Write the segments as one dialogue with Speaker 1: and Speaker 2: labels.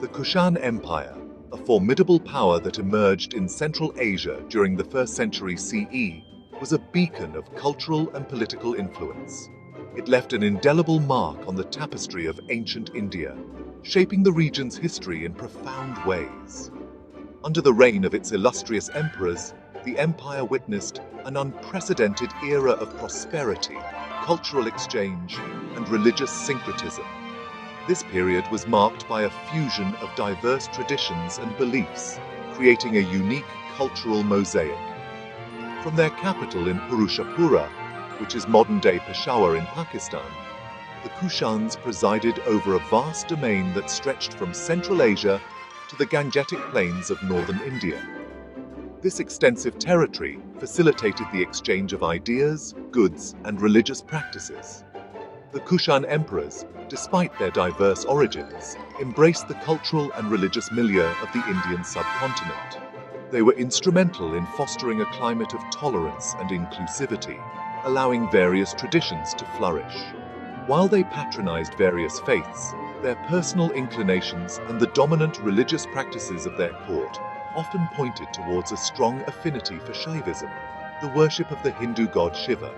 Speaker 1: The Kushan Empire, a formidable power that emerged in Central Asia during the 1st century CE, was a beacon of cultural and political influence. It left an indelible mark on the tapestry of ancient India, shaping the region's history in profound ways. Under the reign of its illustrious emperors, the empire witnessed an unprecedented era of prosperity, cultural exchange, and religious syncretism. This period was marked by a fusion of diverse traditions and beliefs, creating a unique cultural mosaic. From their capital in Purushapura, which is modern-day Peshawar in Pakistan, the Kushans presided over a vast domain that stretched from Central Asia to the Gangetic plains of northern India. This extensive territory facilitated the exchange of ideas, goods, and religious practices. The Kushan emperors, despite their diverse origins, embraced the cultural and religious milieu of the Indian subcontinent. They were instrumental in fostering a climate of tolerance and inclusivity, allowing various traditions to flourish. While they patronized various faiths, their personal inclinations and the dominant religious practices of their court often pointed towards a strong affinity for Shaivism, the worship of the Hindu god Shiva.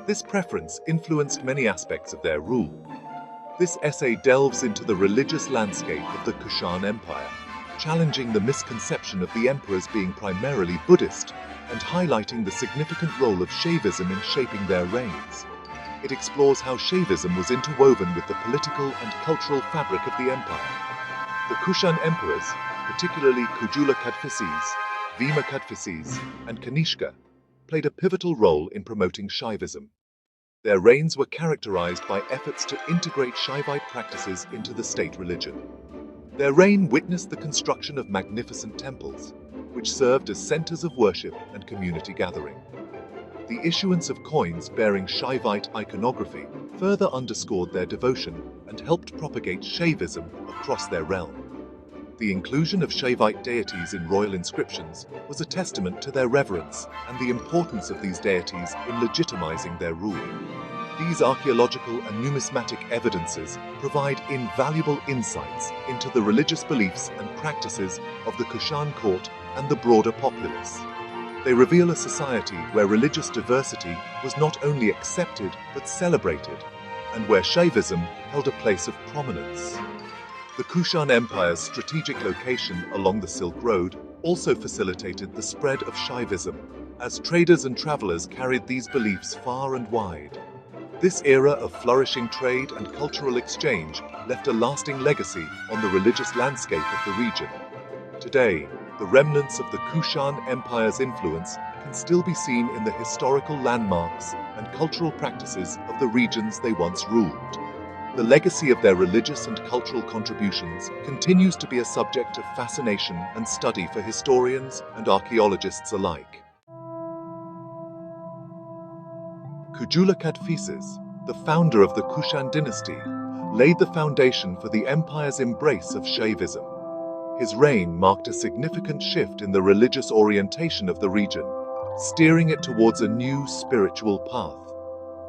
Speaker 1: This preference influenced many aspects of their rule. This essay delves into the religious landscape of the Kushan Empire, challenging the misconception of the emperors being primarily Buddhist and highlighting the significant role of Shaivism in shaping their reigns. It explores how Shaivism was interwoven with the political and cultural fabric of the empire. The Kushan emperors, particularly Kujula Kadphises, Bhima Kadphises, and Kanishka, played a pivotal role in promoting Shaivism. Their reigns were characterized by efforts to integrate Shaivite practices into the state religion. Their reign witnessed the construction of magnificent temples, which served as centers of worship and community gathering. The issuance of coins bearing Shaivite iconography further underscored their devotion and helped propagate Shaivism across their realm. The inclusion of Shaivite deities in royal inscriptions was a testament to their reverence and the importance of these deities in legitimizing their rule. These archaeological and numismatic evidences provide invaluable insights into the religious beliefs and practices of the Kushan court and the broader populace. They reveal a society where religious diversity was not only accepted but celebrated, and where Shaivism held a place of prominence. The Kushan Empire's strategic location along the Silk Road also facilitated the spread of Shaivism, as traders and travelers carried these beliefs far and wide. This era of flourishing trade and cultural exchange left a lasting legacy on the religious landscape of the region. Today, the remnants of the Kushan Empire's influence can still be seen in the historical landmarks and cultural practices of the regions they once ruled. The legacy of their religious and cultural contributions continues to be a subject of fascination and study for historians and archaeologists alike. Kujula Kadphises, the founder of the Kushan dynasty, laid the foundation for the empire's embrace of Shaivism. His reign marked a significant shift in the religious orientation of the region, steering it towards a new spiritual path.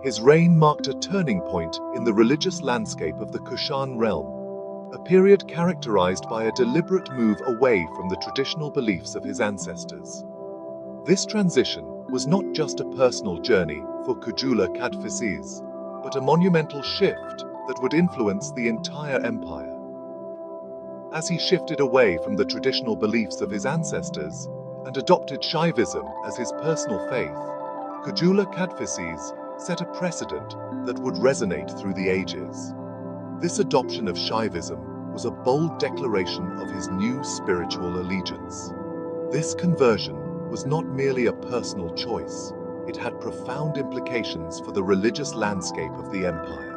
Speaker 1: His reign marked a turning point in the religious landscape of the Kushan realm, a period characterized by a deliberate move away from the traditional beliefs of his ancestors. This transition was not just a personal journey for Kujula Kadphises, but a monumental shift that would influence the entire empire. As he shifted away from the traditional beliefs of his ancestors and adopted Shaivism as his personal faith, Kujula Kadphises set a precedent that would resonate through the ages. This adoption of Shaivism was a bold declaration of his new spiritual allegiance. This conversion was not merely a personal choice, it had profound implications for the religious landscape of the empire.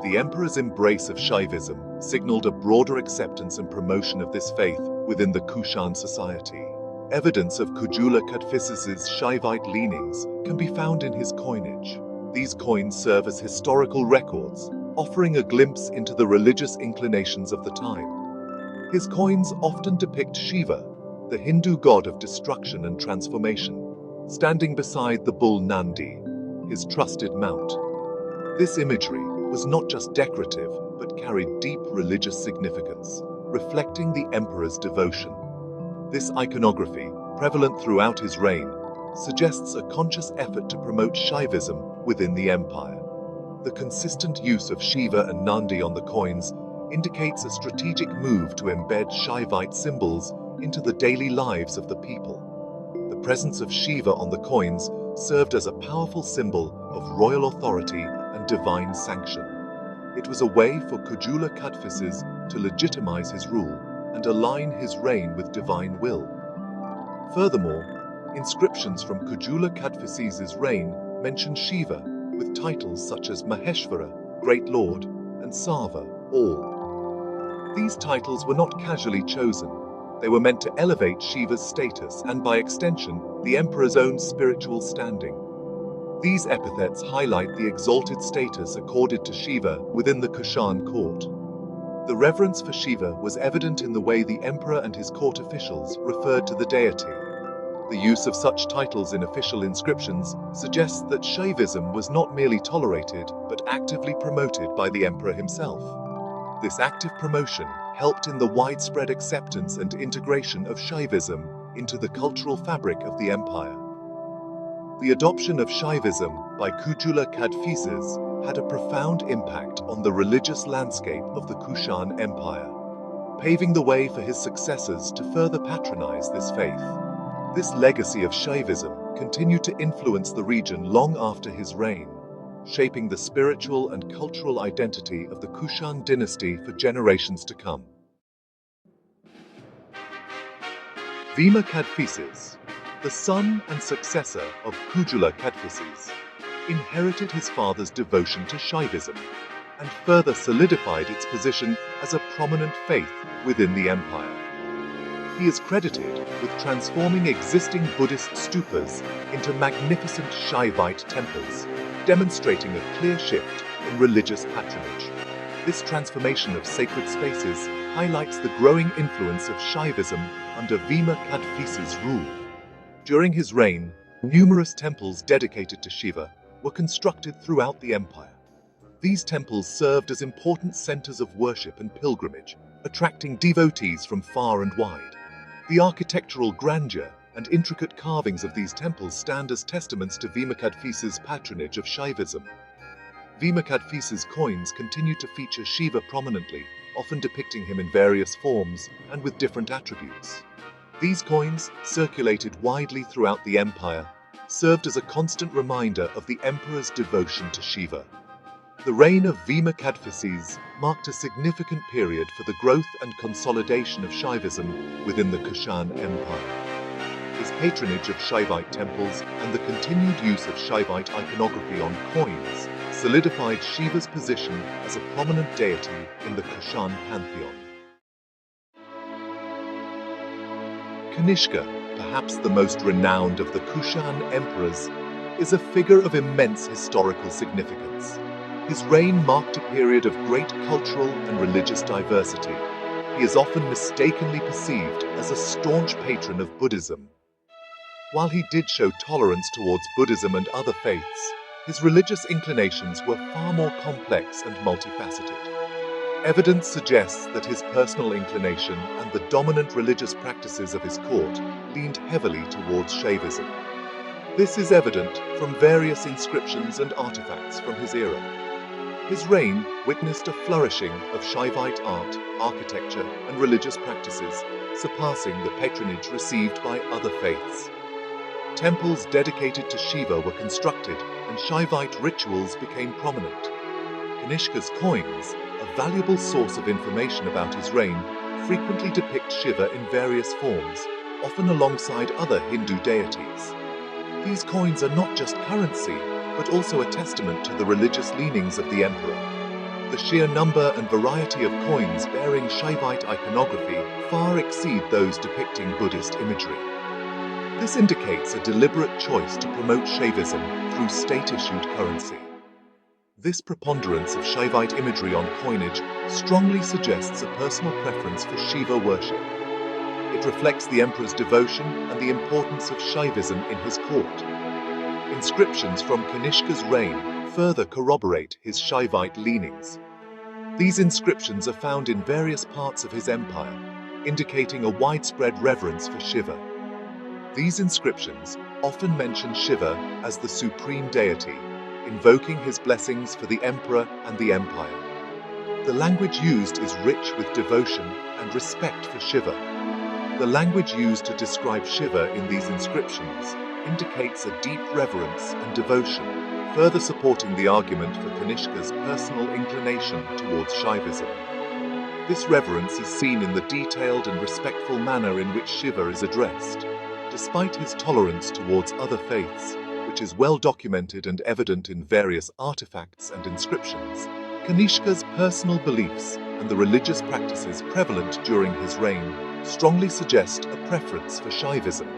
Speaker 1: The emperor's embrace of Shaivism signaled a broader acceptance and promotion of this faith within the Kushan society. Evidence of Kujula Kadphises' Shaivite leanings can be found in his coinage. These coins serve as historical records, offering a glimpse into the religious inclinations of the time. His coins often depict Shiva, the Hindu god of destruction and transformation, standing beside the bull Nandi, his trusted mount. This imagery was not just decorative, but carried deep religious significance, reflecting the emperor's devotion. This iconography, prevalent throughout his reign, suggests a conscious effort to promote Shaivism within the empire. The consistent use of Shiva and Nandi on the coins indicates a strategic move to embed Shaivite symbols into the daily lives of the people. The presence of Shiva on the coins served as a powerful symbol of royal authority and divine sanction. It was a way for Kujula Kadphises to legitimize his rule and align his reign with divine will. Furthermore, inscriptions from Kujula Kadphises' reign mention Shiva, with titles such as Maheshvara, Great Lord, and Sava, All. These titles were not casually chosen. They were meant to elevate Shiva's status and, by extension, the emperor's own spiritual standing. These epithets highlight the exalted status accorded to Shiva within the Kushan court. The reverence for Shiva was evident in the way the emperor and his court officials referred to the deity. The use of such titles in official inscriptions suggests that Shaivism was not merely tolerated, but actively promoted by the emperor himself. This active promotion helped in the widespread acceptance and integration of Shaivism into the cultural fabric of the empire. The adoption of Shaivism by Kujula Kadphises had a profound impact on the religious landscape of the Kushan Empire, paving the way for his successors to further patronize this faith. This legacy of Shaivism continued to influence the region long after his reign, shaping the spiritual and cultural identity of the Kushan dynasty for generations to come. Vima Kadphises, the son and successor of Kujula Kadphises, inherited his father's devotion to Shaivism and further solidified its position as a prominent faith within the empire. He is credited with transforming existing Buddhist stupas into magnificent Shaivite temples, demonstrating a clear shift in religious patronage. This transformation of sacred spaces highlights the growing influence of Shaivism under Vima Kadphises' rule. During his reign, numerous temples dedicated to Shiva were constructed throughout the empire. These temples served as important centers of worship and pilgrimage, attracting devotees from far and wide. The architectural grandeur and intricate carvings of these temples stand as testaments to Vima Kadphises' patronage of Shaivism. Vima Kadphises' coins continue to feature Shiva prominently, often depicting him in various forms and with different attributes. These coins, circulated widely throughout the empire, served as a constant reminder of the emperor's devotion to Shiva. The reign of Vima Kadphises marked a significant period for the growth and consolidation of Shaivism within the Kushan Empire. His patronage of Shaivite temples and the continued use of Shaivite iconography on coins solidified Shiva's position as a prominent deity in the Kushan pantheon. Kanishka, perhaps the most renowned of the Kushan emperors, is a figure of immense historical significance. His reign marked a period of great cultural and religious diversity. He is often mistakenly perceived as a staunch patron of Buddhism. While he did show tolerance towards Buddhism and other faiths, his religious inclinations were far more complex and multifaceted. Evidence suggests that his personal inclination and the dominant religious practices of his court leaned heavily towards Shaivism. This is evident from various inscriptions and artifacts from his era. His reign witnessed a flourishing of Shaivite art, architecture, and religious practices, surpassing the patronage received by other faiths. Temples dedicated to Shiva were constructed, and Shaivite rituals became prominent. Kanishka's coins, a valuable source of information about his reign, frequently depict Shiva in various forms, often alongside other Hindu deities. These coins are not just currency, but also a testament to the religious leanings of the emperor. The sheer number and variety of coins bearing Shaivite iconography far exceed those depicting Buddhist imagery. This indicates a deliberate choice to promote Shaivism through state-issued currency. This preponderance of Shaivite imagery on coinage strongly suggests a personal preference for Shiva worship. It reflects the emperor's devotion and the importance of Shaivism in his court. Inscriptions from Kanishka's reign further corroborate his Shaivite leanings. These inscriptions are found in various parts of his empire, indicating a widespread reverence for Shiva. These inscriptions often mention Shiva as the supreme deity, invoking his blessings for the emperor and the empire. The language used is rich with devotion and respect for Shiva. The language used to describe Shiva in these inscriptions indicates a deep reverence and devotion, further supporting the argument for Kanishka's personal inclination towards Shaivism. This reverence is seen in the detailed and respectful manner in which Shiva is addressed. Despite his tolerance towards other faiths, which is well documented and evident in various artifacts and inscriptions, Kanishka's personal beliefs and the religious practices prevalent during his reign strongly suggest a preference for Shaivism.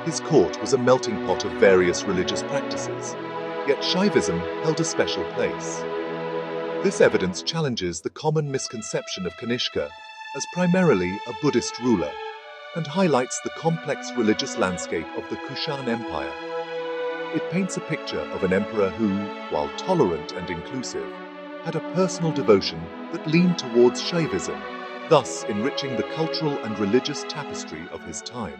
Speaker 1: His court was a melting pot of various religious practices, yet Shaivism held a special place. This evidence challenges the common misconception of Kanishka as primarily a Buddhist ruler and highlights the complex religious landscape of the Kushan Empire. It paints a picture of an emperor who, while tolerant and inclusive, had a personal devotion that leaned towards Shaivism, thus enriching the cultural and religious tapestry of his time.